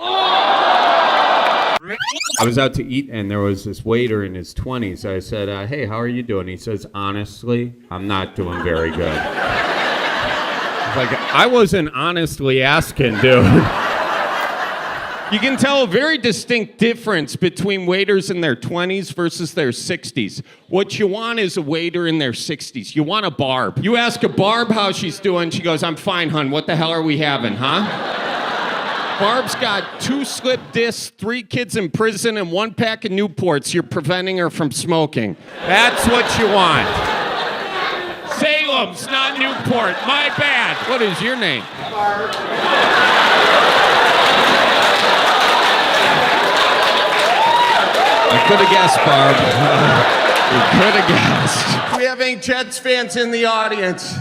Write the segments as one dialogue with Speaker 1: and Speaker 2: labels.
Speaker 1: I was out to eat, and there was this waiter in his 20s. I said, hey, how are you doing? He says, honestly, I'm not doing very good. I wasn't honestly asking, dude. You can tell a very distinct difference between waiters in their 20s versus their 60s. What you want is a waiter in their 60s. You want a Barb. You ask a Barb how she's doing, she goes, I'm fine, hun. What the hell are we having, huh? Barb's got 2 slip discs, 3 kids in prison, and 1 pack of Newports. You're preventing her from smoking. That's what you want. Salem's, not Newport. My bad. What is your name? Barb. I could have guessed, Barb. You could have guessed. We have any Jets fans in the audience?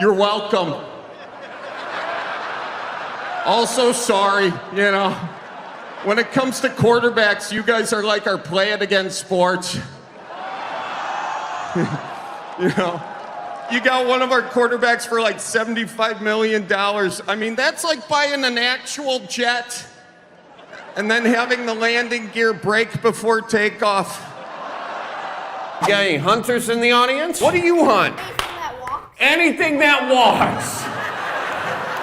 Speaker 1: You're welcome. Also, sorry, you know, when it comes to quarterbacks, you guys are like our Play It Again sports. You know, you got one of our quarterbacks for like $75 million. I mean, that's like buying an actual jet and then having the landing gear break before takeoff. You got any hunters in the audience? What do you hunt? Anything that walks.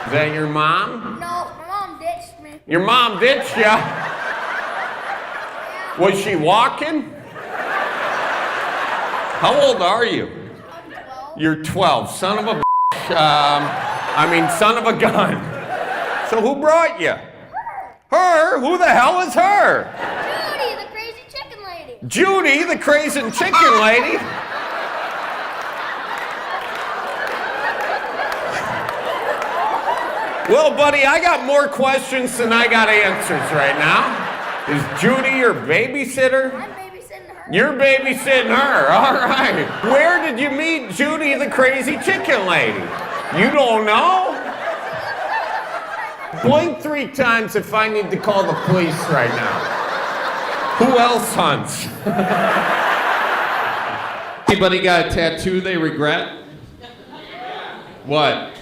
Speaker 1: Is that your mom?
Speaker 2: No, my mom ditched me.
Speaker 1: Your mom ditched ya? Was she walking? How old are you?
Speaker 2: I'm 12.
Speaker 1: You're 12. Son of a son of a gun. So who brought you? Her? Who the hell is her?
Speaker 2: Judy, the crazy chicken lady.
Speaker 1: Judy, the crazy chicken lady? Well, buddy, I got more questions than I got answers right now. Is Judy your babysitter?
Speaker 2: I'm babysitting her.
Speaker 1: You're babysitting her, all right. Where did you meet Judy, the crazy chicken lady? You don't know? Blink 3 times if I need to call the police right now. Who else hunts? Anybody got a tattoo they regret? What?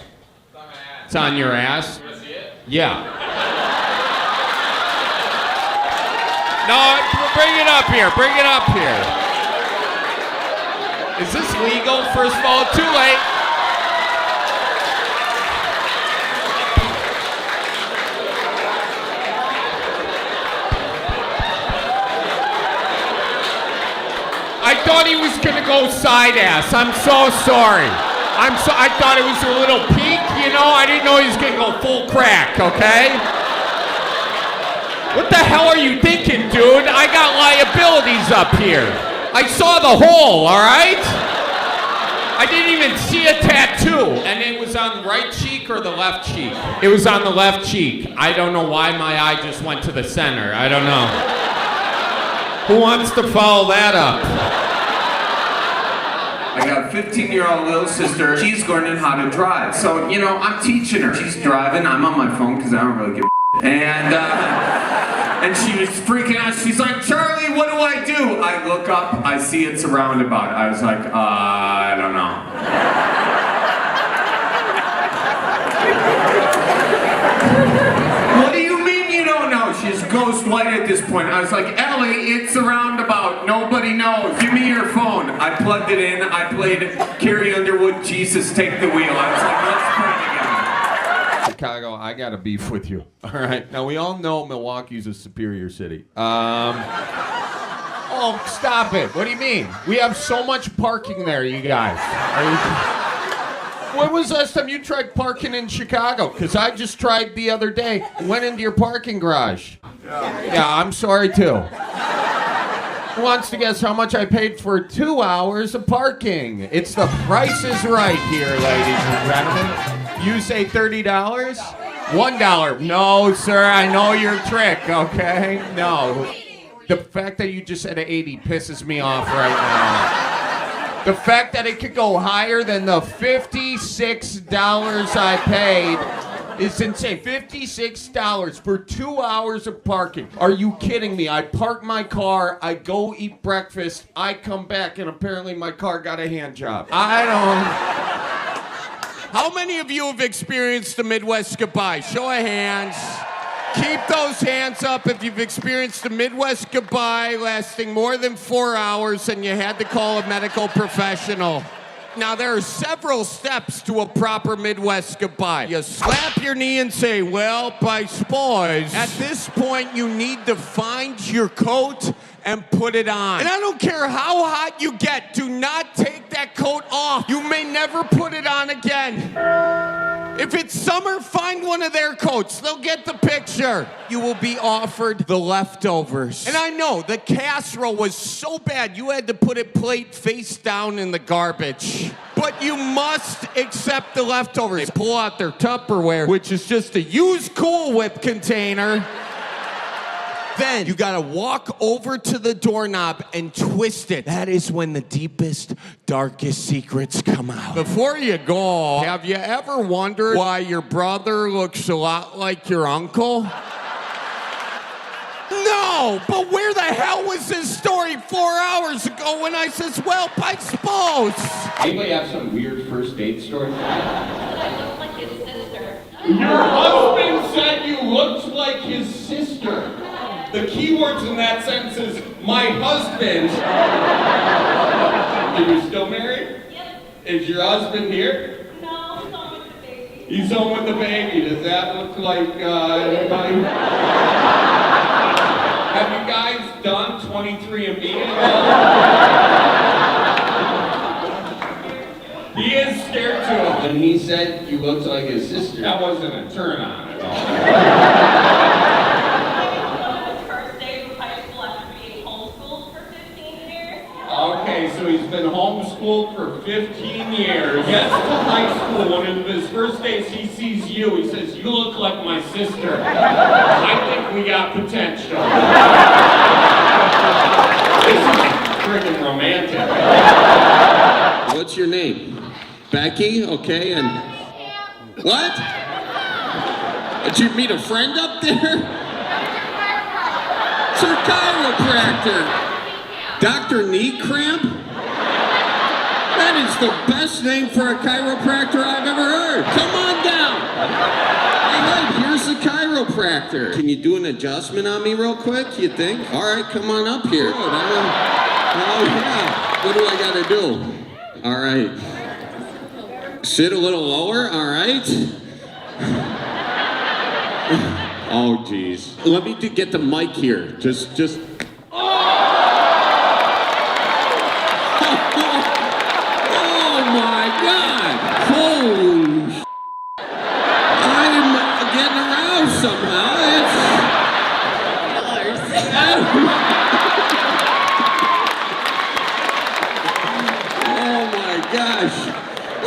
Speaker 1: It's on your ass? Yeah. No, bring it up here. Bring it up here. Is this legal? First of all, too late. I thought he was gonna go side ass. I'm so sorry. I thought it was a little peek, you know? I didn't know he was gonna go full crack, okay? What the hell are you thinking, dude? I got liabilities up here. I saw the hole, all right? I didn't even see a tattoo. And it was on the right cheek or the left cheek? It was on the left cheek. I don't know why my eye just went to the center. I don't know. Who wants to follow that up?
Speaker 3: I got a 15-year-old little sister. She's learning how to drive. So, you know, I'm teaching her. She's driving. I'm on my phone because I don't really give a and she was freaking out. She's like, Charlie, what do I do? I look up. I see it's a roundabout. I was like, I don't know. What do you mean you don't know? She's ghost white at this point. I was like, Ellie, it's a roundabout. Nobody knows. Give me your phone. I plugged it in. I played Carrie Underwood, Jesus, Take the Wheel. I was like, let's play together. Chicago, I got a beef with you. All right. Now, we all know Milwaukee's a superior city.
Speaker 1: Oh, stop it. What do you mean? We have so much parking there, you guys. When was the last time you tried parking in Chicago? Because I just tried the other day. Went into your parking garage. Yeah, I'm sorry too. Who wants to guess how much I paid for 2 hours of parking? It's the Price is Right here, ladies and gentlemen. You say $30? $1. No, sir, I know your trick, okay? No. The fact that you just said 80 pisses me off right now. The fact that it could go higher than the $56 I paid is insane. $56 for 2 hours of parking. Are you kidding me? I park my car, I go eat breakfast, I come back, and apparently my car got a hand job. I don't... How many of you have experienced the Midwest goodbye? Show of hands. Keep those hands up if you've experienced a Midwest goodbye lasting more than 4 hours and you had to call a medical professional. Now, there are several steps to a proper Midwest goodbye. You slap your knee and say, well, I suppose. At this point, you need to find your coat and put it on. And I don't care how hot you get, do not take that coat off. You may never put it on again. If it's summer, find one of their coats. They'll get the picture. You will be offered the leftovers. And I know, the casserole was so bad, you had to put it plate face down in the garbage. But you must accept the leftovers. They pull out their Tupperware, which is just a used Cool Whip container. Then you gotta walk over to the doorknob and twist it. That is when the deepest, darkest secrets come out. Before you go, have you ever wondered why your brother looks a lot like your uncle? No, but where the hell was this story 4 hours ago when I says, well, I suppose?
Speaker 4: Anybody have some weird first date story?
Speaker 2: I look like his sister.
Speaker 1: Your husband said you looked like his sister. The key words in that sentence is, my husband. Are you still married?
Speaker 2: Yes.
Speaker 1: Is your husband here?
Speaker 2: No, he's home with the baby.
Speaker 1: He's home with the baby. Does that look like anybody? Have you guys done 23andMe at all? He is scared too.
Speaker 4: And he said you looked like his sister.
Speaker 1: That wasn't a turn on at all.
Speaker 2: First day of high school after being homeschooled for 15 years.
Speaker 1: Okay, so he's been homeschooled for 15 years. Gets to high school, one of his first days he sees you, he says, you look like my sister. I think we got potential. This is friggin' romantic.
Speaker 4: What's your name? Becky? Okay, and... What? Did you meet a friend up there? It's her chiropractor. Dr. Knee Cramp? That is the best name for a chiropractor I've ever heard. Come on down. Hey, look, here's the chiropractor. Can you do an adjustment on me real quick, you think? All right, come on up here. Good. Oh, yeah. What do I gotta do? All right. Sit a little lower, all right. Oh, geez. Let me get the mic here. Just. Oh my God! Holy sh**. I'm getting aroused somehow. Oh my gosh.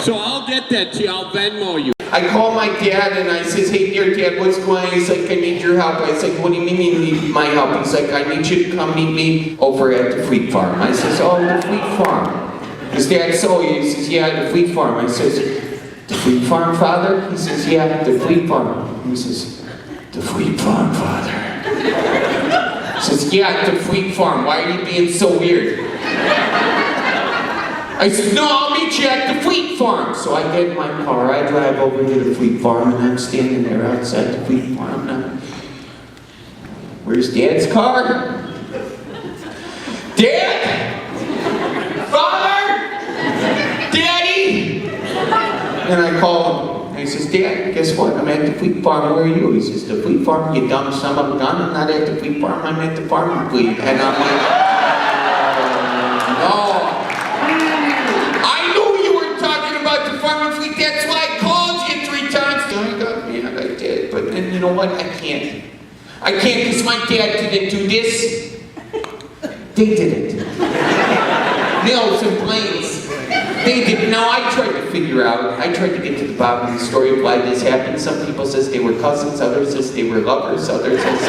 Speaker 4: So I'll get that to you. I'll Venmo you.
Speaker 3: I call my dad and I says, hey dear dad, what's going on? He's like, I need your help. I said, what do you mean you need my help? He's like, I need you to come meet me over at the Fleet Farm. I says, oh, the Fleet Farm. His dad saw you. He says, yeah, the Fleet Farm. I says, the Fleet Farm, Father? He says, yeah, the Fleet Farm. He says, the Fleet Farm, Father. He says, yeah, the Fleet Farm. Why are you being so weird? I said, no, I'll meet you at the Fleet Farm. So I get in my car, I drive over to the Fleet Farm, and I'm standing there outside the Fleet Farm. Now, where's Dad's car? Dad? Father? Daddy? And I call him. And he says, Dad, guess what? I'm at the Fleet Farm. Where are you? He says, the Fleet Farm, you dumb son of a gun. I'm not at the Fleet Farm. I'm at the farm fleet. And I'm like, no. That's why I called you 3 times. I got mad, I did. But then you know what? I can't because my dad didn't do this. They did it. Mills and Blaines. They did. Now I tried to figure out, I tried to get to the bottom of the story of why this happened. Some people says they were cousins, others says they were lovers, others says...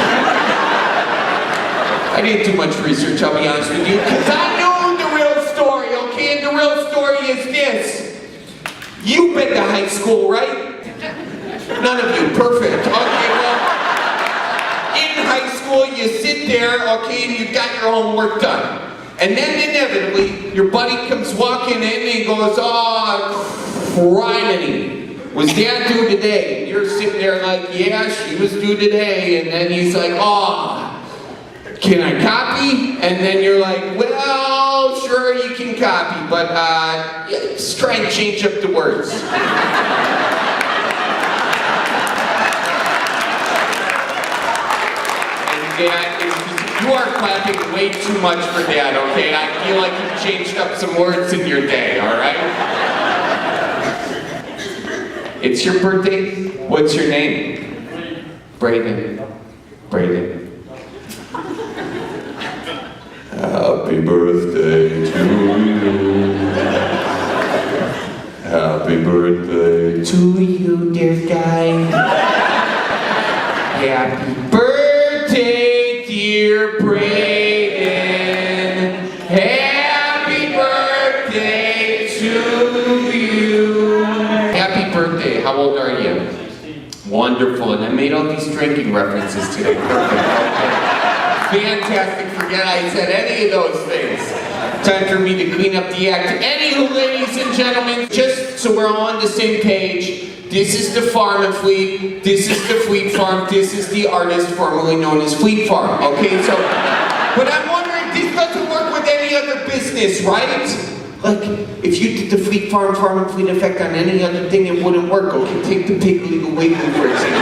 Speaker 3: I didn't do much research, I'll be honest with you, because I know the real story, okay? And the real story is this. You've been to high school, right? None of you. Perfect. Okay, well, in high school, you sit there, okay, and you've got your homework done. And then inevitably, your buddy comes walking in and he goes, oh, criminy.
Speaker 1: Was Dad due today? And you're sitting there like, yeah, she was due today. And then he's like, oh, can I copy? And then you're like, well, sure, you can copy, but let's try and change up the words. Dad, you are clapping way too much for Dad, okay? I feel like you've changed up some words in your day, all right? It's your birthday? What's your name? Brayden. Brayden. Happy birthday to you. Happy birthday to you, dear guy. Happy birthday, dear Braden. Happy birthday to you. Happy birthday. How old are you? Wonderful. And I made all these drinking references today. Perfect. Fantastic. Forget I said any of those things. Time for me to clean up the act. Anywho, ladies and gentlemen, just so we're all on the same page, this is the Farm and Fleet, this is the Fleet Farm, this is the artist formerly known as Fleet Farm, okay? So, but I'm wondering, this doesn't work with any other business, right? Like, if you did the Fleet Farm, Farm and Fleet effect on any other thing, it wouldn't work. Okay, take the Piggly Wiggly, for example.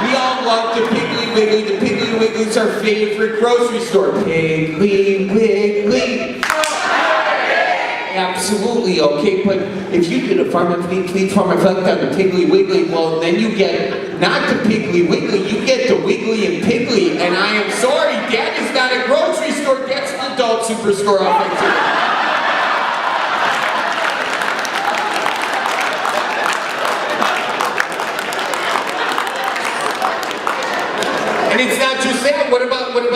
Speaker 1: We all love the Piggly Wiggly. The Piggly Wiggly's our favorite grocery store. Piggly Wiggly. Absolutely, okay, but if you did a Farm and Fleet Farm effect on the Piggly Wiggly, well, then you get not the Piggly Wiggly, you get the Wiggly and Piggly, and I am sorry, Dad is not a grocery store, that's an adult superstore effect too. And it's not just that. What about Bert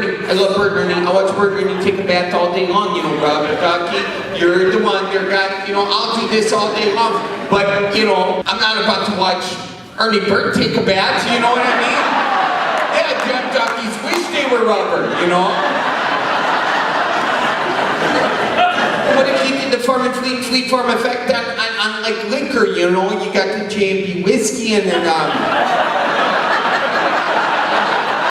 Speaker 1: and Ernie? I love Bert and Ernie. I watch Bert and Ernie take a bath all day long. Robert Ducky, you're the one. They're got, I'll do this all day long. But, I'm not about to watch Ernie Bert take a bath. You know what I mean? Yeah, Jeff Duckies wish they were rubber. What if you did the Farm and Fleet Farm effect on like liquor? You got the J&B whiskey and then.